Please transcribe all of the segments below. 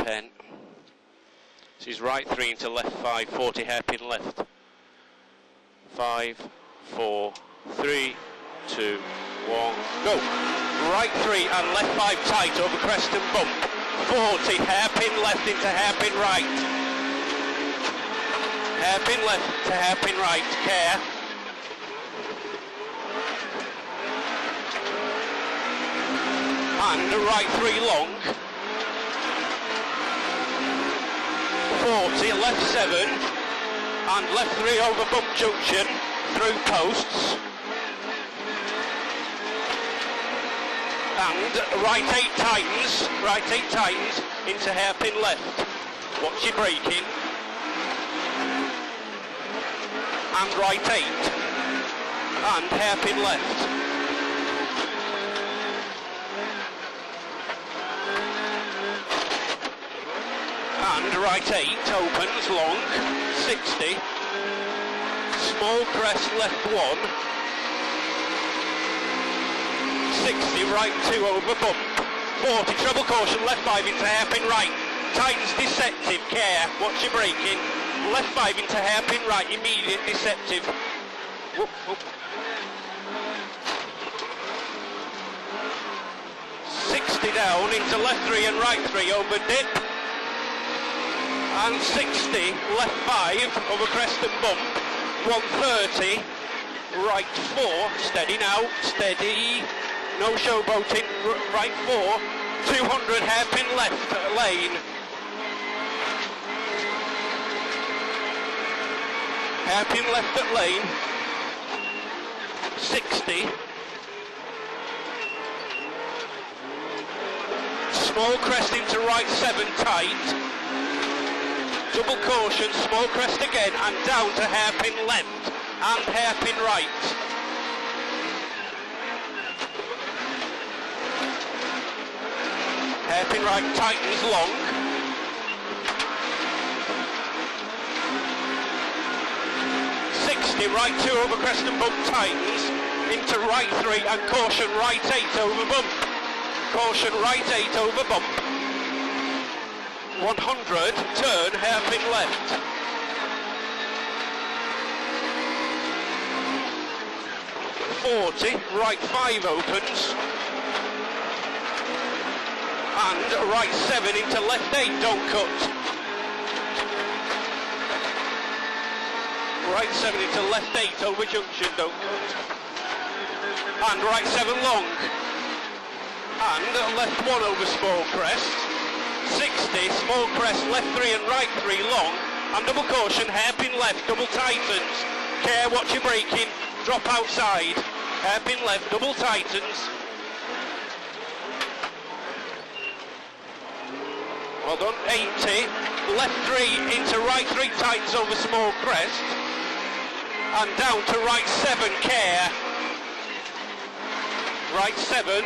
10. This is right 3 into left 5, 40 hairpin left. 5, 4, 3, 2, 1, go. Right 3 and left 5 tight over crest and bump. 40, hairpin left into hairpin right. Hairpin left to hairpin right, care. And right 3 long. 40, left 7. And left 3 over bump junction, through posts. And right 8 tightens into hairpin left. Watch your braking. And right 8. And hairpin left. And right 8 opens long, 60. Small crest left 1. 60, right 2 over bump. 40, treble caution, left 5 into hairpin right. Tightens deceptive, care, watch your braking. Left 5 into hairpin right, immediate deceptive. Whoop, whoop. 60 down into left 3 and right 3 over dip. And 60, left 5 over crest and bump. 130, right 4, steady now, steady. No showboating, right 4, 200 hairpin left lane. Hairpin left at lane. 60. Small crest into right 7 tight. Double caution, small crest again, and down to hairpin left and hairpin right. Hairpin right tightens long. Right 2 over crest and bump tightens into right 3 and caution right 8 over bump. Caution right 8 over bump. 100, turn hairpin left. Right 5 opens. And right 7 into left 8, don't cut. Right 7 into left 8 over junction, don't cut. And right 7 long. And left 1 over small crest. 60, small crest, left 3 and right 3 long. And double caution, hairpin left, double tightens. Care, watch your braking, drop outside. Hairpin left, double tightens. Well done, 80. Left 3 into right 3 tightens over small crest. And down to right 7, care. Right 7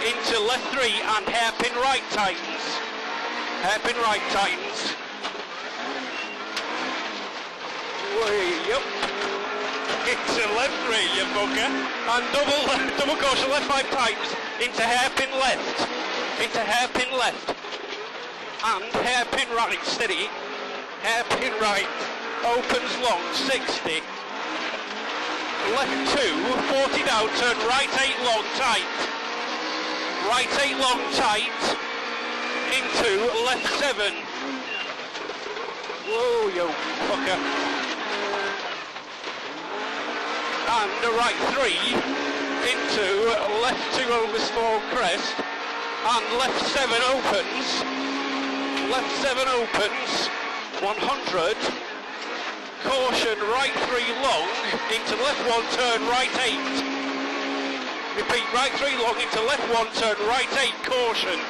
into left 3 and hairpin right tightens. Hairpin right tightens. Way up. Into left 3, you bugger. And double caution, left 5 tightens into hairpin left. Into hairpin left. And hairpin right, steady. Hairpin right. Opens long, 60. Left 2, 40 down, turn right 8 long, tight. Right 8 long, tight. Into left 7. Whoa, you fucker. And right 3 into left 2 over small crest. And left 7 opens. Left 7 opens. 100. Caution, right 3 long, into left 1, turn right 8. Repeat, right 3 long, into left 1, turn right 8, caution.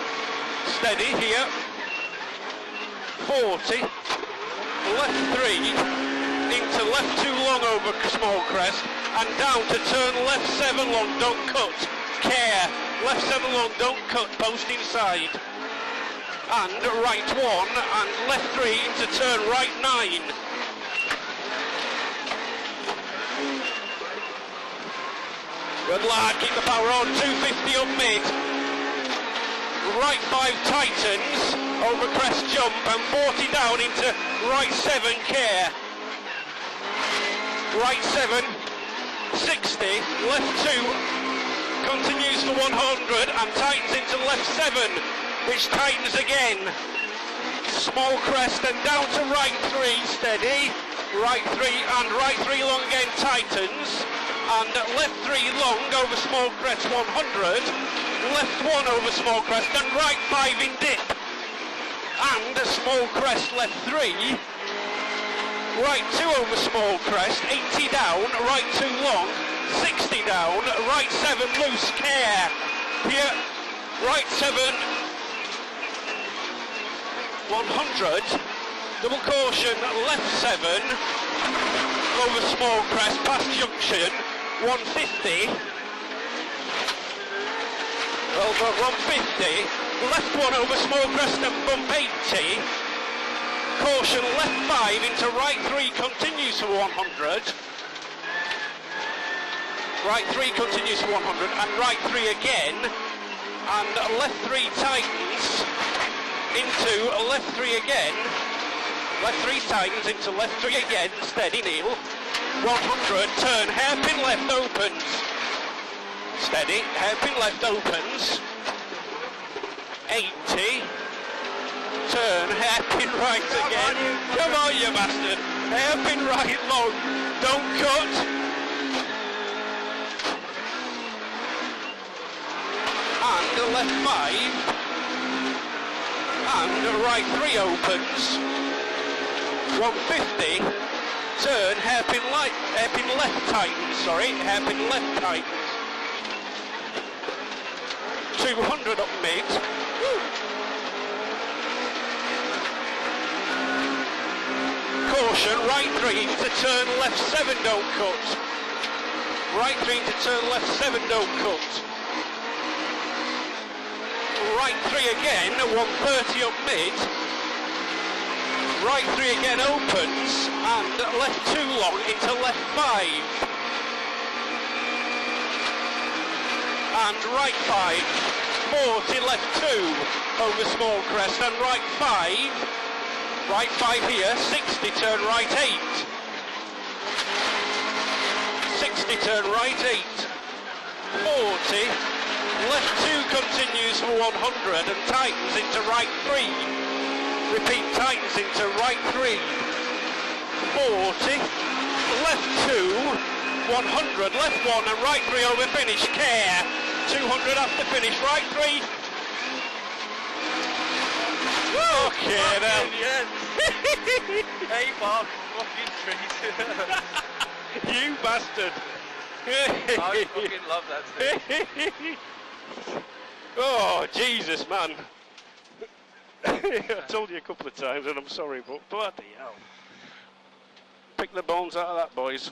Steady here. 40. Left 3, into left 2 long over small crest, and down to turn left 7 long, don't cut. Care, left 7 long, don't cut, post inside. And right 1, and left 3 into turn right 9. Good lad, keep the power on, 250 up mid. Right 5 tightens. over crest jump and 40 down into right 7 care. Right 7, 60, left 2, continues for 100 and tightens into left 7, which tightens again. Small crest and down to right 3, steady. Right 3 and right 3 long again, tightens. And left 3 long over small crest 100. Left 1 over small crest and right 5 in dip. And a small crest left 3. Right 2 over small crest, 80 down, right 2 long, 60 down, right 7 loose, care. Here, right 7, 100, double caution, left 7, over small crest, past junction, 150, over 150, left 1 over small crest and bump 80, caution left 5 into right 3 continues for 100, right 3 continues for 100 and right 3 again, and left 3 tightens into left 3 again, left 3 tightens into left 3 again, steady Neil, 100, turn, hairpin left opens, steady, hairpin left opens, 80, turn, hairpin right again, come on you bastard, hairpin right long, don't cut, and left 5, and right 3 opens, 150, turn, hairpin left tightens, sorry, hairpin left tightens, 200 up mid, caution, right 3 to turn left 7, don't cut, right 3 to turn left 7, don't cut, right 3 again, 130 up mid, right 3 again opens, and left 2 long into left 5, and right 5, 40, left 2, over small crest, and right 5 here, 60, turn right 8, 60, turn right 8, 40, left 2 continues for 100 and tightens into right 3, repeat, tightens into right 3, 40, left 2, 100, left 1 and right 3 over finish, care, 200 after finish, right 3, okay now. Yes. Hey Bob, fucking treat. You bastard. I fucking love that thing. Oh, Jesus, man. I told you a couple of times and I'm sorry, but bloody hell. Pick the bones out of that, boys.